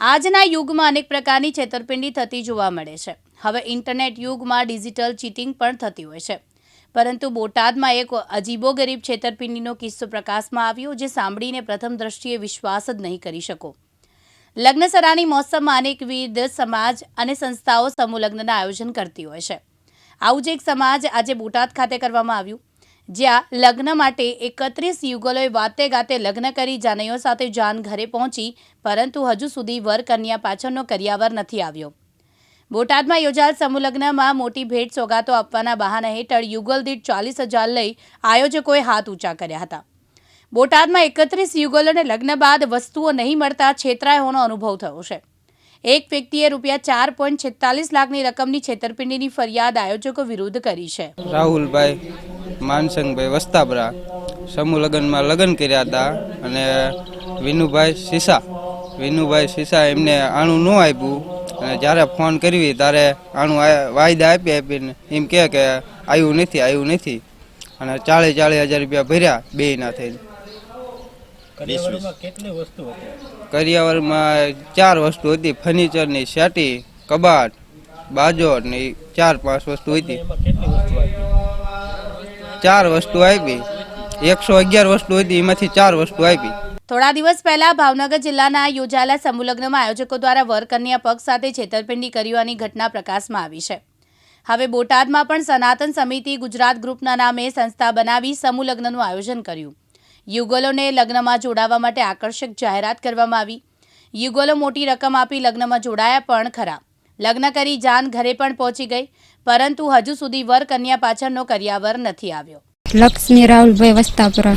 આજના યુગમાં અનેક પ્રકારની છેતરપિંડી થતી જોવા મળે છે। હવે ઇન્ટરનેટ યુગમાં ડિજિટલ ચીટિંગ પણ થતી હોય છે, પરંતુ બોટાદમાં એક અજીબોગરીબ છેતરપિંડીનો કિસ્સો પ્રકાશમાં આવ્યો, જે સાંભળીને પ્રથમ દ્રષ્ટિએ વિશ્વાસ જ નહીં કરી શકો। લગ્નસરાની મોસમમાં અનેકવિધ સમાજ અને સંસ્થાઓ સમૂહ લગ્નના આયોજન કરતી હોય છે। આવું જ એક સમાજ આજે બોટાદ ખાતે કરવામાં આવ્યું, જ્યાં લગ્ન માટે 31 યુગલોએ વાતે ગાતે લગ્ન કરી જાનૈયો સાથે જાન ઘરે પહોંચી, પરંતુ હજુ સુધી વર કન્યા પાછળનો કરિયાવર નથી આવ્યો। બોટાદમાં યોજાયેલ સમૂહ લગ્નમાં મોટી ભેટ સોગાતો આપવાના બહાના હેઠળ યુગલ દીઠ 40,000 લઈ આયોજકોએ હાથ ઊંચા કર્યા હતા। બોટાદમાં 31 યુગલોને લગ્ન બાદ વસ્તુઓ નહીં મળતા છેતરાય હોવાનો અનુભવ થયો છે। એક વ્યક્તિએ ₹4.46 લાખની રકમની છેતરપિંડીની ફરિયાદ આયોજકો વિરુદ્ધ કરી છે। રાહુલભાઈ માનસંગભાઈ વસ્તાબરા સમૂહ લગ્નમાં લગ્ન કર્યા હતા અને વિનુભાઈ સીસા એમને આણું ન આપ્યું અને જ્યારે ફોન કરવી ત્યારે આણું વાયદા આપીને એમ કહે કે આવ્યું નથી અને 40,000 રૂપિયા ભર્યા બેયના થઈને। કરિયાવરમાં 4 વસ્તુ હતી, ફર્નિચરની સેટી, કબાટ, બાજોટ ને 4-5 વસ્તુ હતી। 4 વસ્તુ આપી, 111 વસ્તુ હતી, એમાંથી 4 વસ્તુ આપી। થોડા દિવસ પહેલા ભાવનગર જિલ્લાના યોજાયેલા સમૂહ લગ્નમાં આયોજકો દ્વારા વર કન્યા પક્ષ સાથે છેતરપિંડી કરવાની ઘટના પ્રકાશમાં આવી છે। હવે બોટાદમાં પણ સનાતન સમિતિ ગુજરાત ગ્રુપના નામે સંસ્થા બનાવી સમૂહ લગ્નનું આયોજન કર્યું। યુગલોને લગ્નમાં જોડાવા માટે આકર્ષક જાહેરાત કરવામાં આવી। યુગલો મોટી રકમ આપી લગ્નમાં જોડાયા પણ ખરા, લગ્ન કરી જાન ઘરે પણ પહોંચી ગઈ, પરંતુ હજુ સુધી વર કન્યા પાછળનો કરિયાવર નથી આવ્યો। લક્ષ્મી રાહુલભાઈ વસ્તાપરા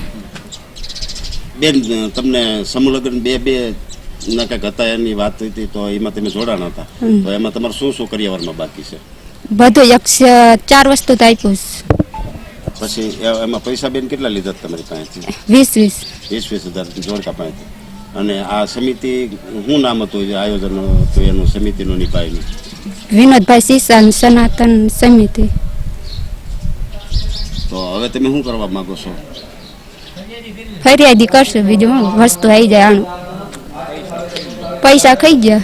બેન, તમને સમૂહ લગ્ન બે ના કંઈક હતા એની વાત હતી, તો એમાં તમે જોડાણા હતા, તો એમાં તમારે શું કરિયાવરમાં બાકી છે? બધું 4 વસ્તુ તો આપ્યું। પછી એમાં પૈસા બેન કેટલા લીધા તમારી પાસેથી? 20,000 જોડકા પાસેથી। અને આ સમિતિ શું નામ હતું, જે આયોજન હતું એનું સમિતિનું નિભાવ્યું? વિનોદભાઈ સીસા સનાતન સમિતિ। તો હવે તમે શું કરવા માંગો છો? ફરિયાદી કરશું, બીજું વસ્તુ આવી જાય, પૈસા ખાઈ ગયા।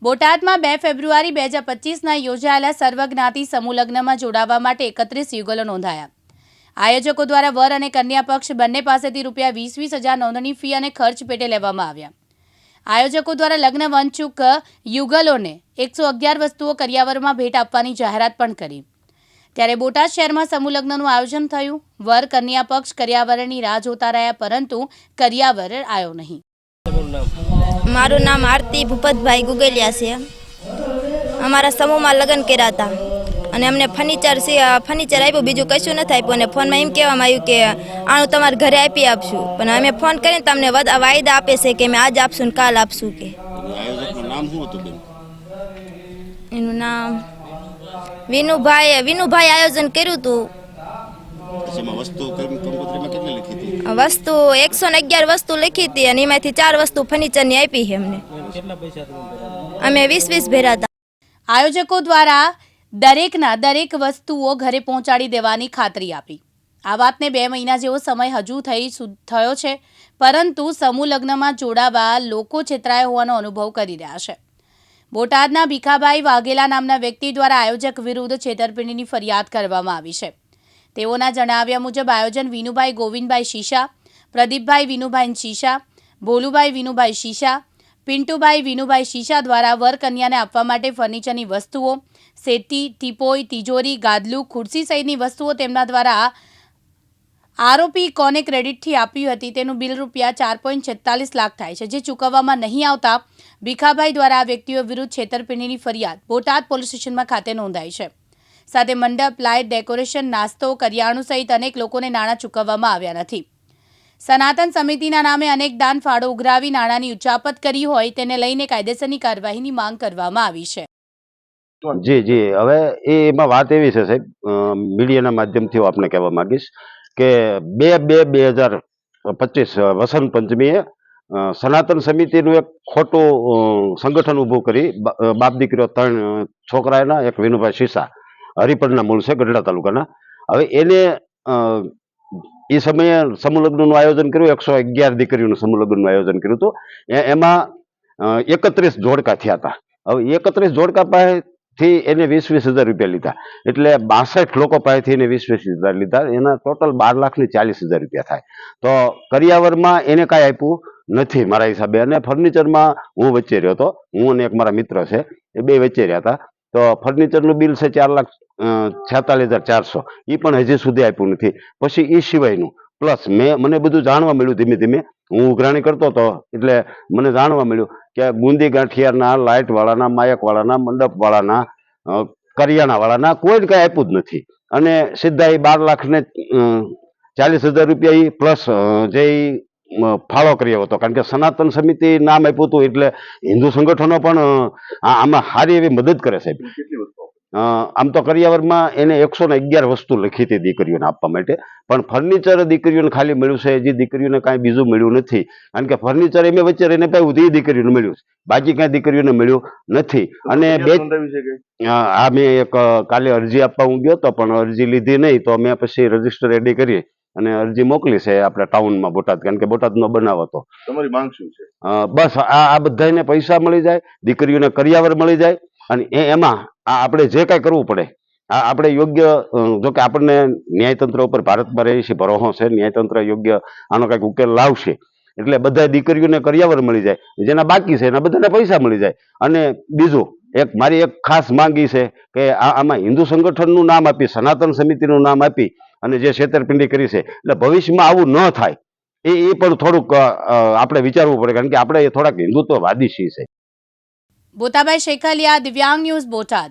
બોટાદમાં 2 ફેબ્રુઆરી 2025ના યોજાયેલા સર્વજ્ઞાતિ સમૂહ લગ્નમાં જોડાવા માટે 31 યુગલો નોંધાયા। આયોજકો દ્વારા વર અને કન્યા પક્ષ બંને પાસેથી ₹20,000 નોંધણી ફી અને ખર્ચ પેટે લેવામાં આવ્યા। આયોજકો દ્વારા લગ્ન વંચુક યુગલોને 111 વસ્તુઓ કરિયાવરમાં ભેટ આપવાની જાહેરાત પણ કરી। ત્યારે બોટાદ શહેરમાં સમૂહ લગ્નનું આયોજન થયું। વર કન્યા પક્ષ કરિયાવરની રાહ જોતા રહ્યા, પરંતુ કરિયાવર આવ્યો નહીં। મારું નામ આરતી ભૂપતભાઈ ગુગલિયા છે। અમારા સમૂહમાં લગ્ન કર્યા હતા અને અમને ફર્નિચર આપ્યું, બીજું કશું નથી આપ્યું। અને ફોનમાં એમ કહેવામાં આવ્યું કે આનું તમારા ઘરે આપી આપશું, પણ અમે ફોન કરીને તમને વાયદા આપે છે કે અમે આજ આપશું ને કાલ આપશું કે। આયોજકનું નામ શું હતું બેન? એનું નામ વિનુભાઈ આયોજન કર્યું હતું। વસ્તુ 111 વસ્તુ લખી હતી અને એમાંથી 4 વસ્તુ ફર્નિચરની આપી છે અમને। અમે 20 ભર્યા હતા। આયોજકો દ્વારા દરેક વસ્તુઓ ઘરે પહોંચાડી દેવાની ખાતરી આપી। આ વાતને 2 મહિના જેવો સમય હજુ થયો છે, પરંતુ સમૂહ લગ્નમાં જોડાવા લોકો છેતરાયા હોવાનો અનુભવ કરી રહ્યા છે। બોટાદના ભીખાભાઈ વાઘેલા નામના વ્યક્તિ દ્વારા આયોજક વિરુદ્ધ છેતરપિંડીની ફરિયાદ કરવામાં આવી છે। તેઓના જણાવ્યા મુજબ આયોજન વિનુભાઈ ગોવિંદભાઈ શીશા, પ્રદીપભાઈ વિનુભાઈ શીશા, ભોલુભાઈ વિનુભાઈ શીશા, પિન્ટુભાઈ વિનુભાઈ શીશા દ્વારા વર કન્યાને આપવા માટે ફર્નિચરની વસ્તુઓ, સેટી, ટીપોઈ, તિજોરી, ગાદલું, ખુરશી સહિતની વસ્તુઓ તેમના દ્વારા આરોપી કોને ક્રેડિટથી આપી હતી તેનું બિલ ₹4.46 લાખ થાય છે, જે ચૂકવવામાં નહીં આવતા ભીખાભાઈ દ્વારા આ વ્યક્તિઓ વિરુદ્ધ છેતરપિંડીની ફરિયાદ બોટાદ પોલીસ સ્ટેશનમાં ખાતે નોંધાઈ છે। સાથે મંડપ, લાઇટ, ડેકોરેશન, નાસ્તો, કરિયાણું સહિત અનેક લોકોને નાણાં ચૂકવવામાં આવ્યા નથી। સનાતન સમિતિના નામે અનેક દાન ફાળો ઉઘરાવી નાણાંની ઉચાપત કરી હોય તેને લઈને કાયદેસરની કાર્યવાહીની માંગ કરવામાં આવી છે। જી, હવે એમાં વાત એવી છે સાહેબ, મીડિયાના માધ્યમથી હું આપને કહેવા માંગીશ કે 2/2/2025 વસંત પંચમીએ સનાતન સમિતિનું એક ખોટું સંગઠન ઊભું કરી, બાપ દીકરીઓ 3 છોકરા એના, એક વિનુભાઈ શીશા, હરિપરના મૂળ છે, ગઢડા તાલુકાના। હવે એને એ સમયે સમૂહ લગ્નનું આયોજન કર્યું, 111 દીકરીઓનું સમૂહ લગ્નનું આયોજન કર્યું હતું। એમાં 31 જોડકા થયા હતા. હવે 31 જોડકા પાસેથી એને 20,000 રૂપિયા લીધા, એટલે 62 લોકો પાસેથી એને 20,000 લીધા, એના ટોટલ 12,40,000 રૂપિયા થાય. તો કરિયાવરમાં એને કાંઈ આપ્યું નથી મારા હિસાબે. અને ફર્નિચરમાં હું વચ્ચે રહ્યો હતો, હું અને એક મારા મિત્ર છે, એ બે વચ્ચે રહ્યા હતા. તો ફર્નિચરનું બિલ છે 4,46,400, એ પણ હજી સુધી આપ્યું નથી. પછી એ સિવાયનું પ્લસ મને બધું જાણવા મળ્યું ધીમે ધીમે, હું ઉઘરાણી કરતો હતો એટલે મને જાણવા મળ્યું કે બુંદી ગાંઠિયાના, લાઇટવાળાના, માયકવાળાના, મંડપવાળાના, કરિયાણાવાળાના કોઈને કાંઈ આપ્યું જ નથી. અને સીધા એ 12,40,000 રૂપિયા એ પ્લસ જે ફાળો કર્યો હતો, કારણ કે સનાતન સમિતિ નામ આપ્યું હતું એટલે હિન્દુ સંગઠનો પણ આમાં સારી એવી મદદ કરે સાહેબ. આમ તો કરિયાવરમાં એને 111 વસ્તુ લખી હતી દીકરીઓને આપવા માટે, પણ ફર્નિચર દીકરીઓને ખાલી મળ્યું છે, હજી દીકરીઓને કાંઈ બીજું મળ્યું નથી. કારણ કે ફર્નિચર એમ વચ્ચે રહીને પાયું એ દીકરીઓને મળ્યું છે, બાકી કાંઈ દીકરીઓને મળ્યું નથી. અને હા, મેં એક કાલે અરજી આપવા હું ગયો હતો, પણ અરજી લીધી નહીં, તો મેં પછી રજીસ્ટર રેડી કરી અને અરજી મોકલી છે આપણે ટાઉનમાં બોટાદ, કારણ કે બોટાદનો બનાવ હતો. તમારી માંગ શું છે? બસ આ બધાને પૈસા મળી જાય, દીકરીઓને કરિયાવર મળી જાય, અને એમાં આપણે જે કાંઈ કરવું પડે આપણે યોગ્ય, જો કે આપણને ન્યાયતંત્ર ઉપર ભારતમાં રહી છે ભરોસો છે, ન્યાયતંત્ર યોગ્ય આનો કંઈક ઉકેલ લાવશે, એટલે બધા દીકરીઓને કરિયાવર મળી જાય, જેના બાકી છે એના બધાને પૈસા મળી જાય. અને બીજું મારી એક ખાસ માંગ છે કે આમાં હિન્દુ સંગઠનનું નામ આપી, સનાતન સમિતિનું નામ આપી અને જે છેતરપિંડી કરી છે, એટલે ભવિષ્યમાં આવું ન થાય એ પણ થોડુંક આપણે વિચારવું પડે, કારણ કે આપણે થોડાક હિન્દુત્વવાદી છીએ. બોતાભાઈ શેખલિયા, દિવ્યાંગ ન્યૂઝ, બોટાદ.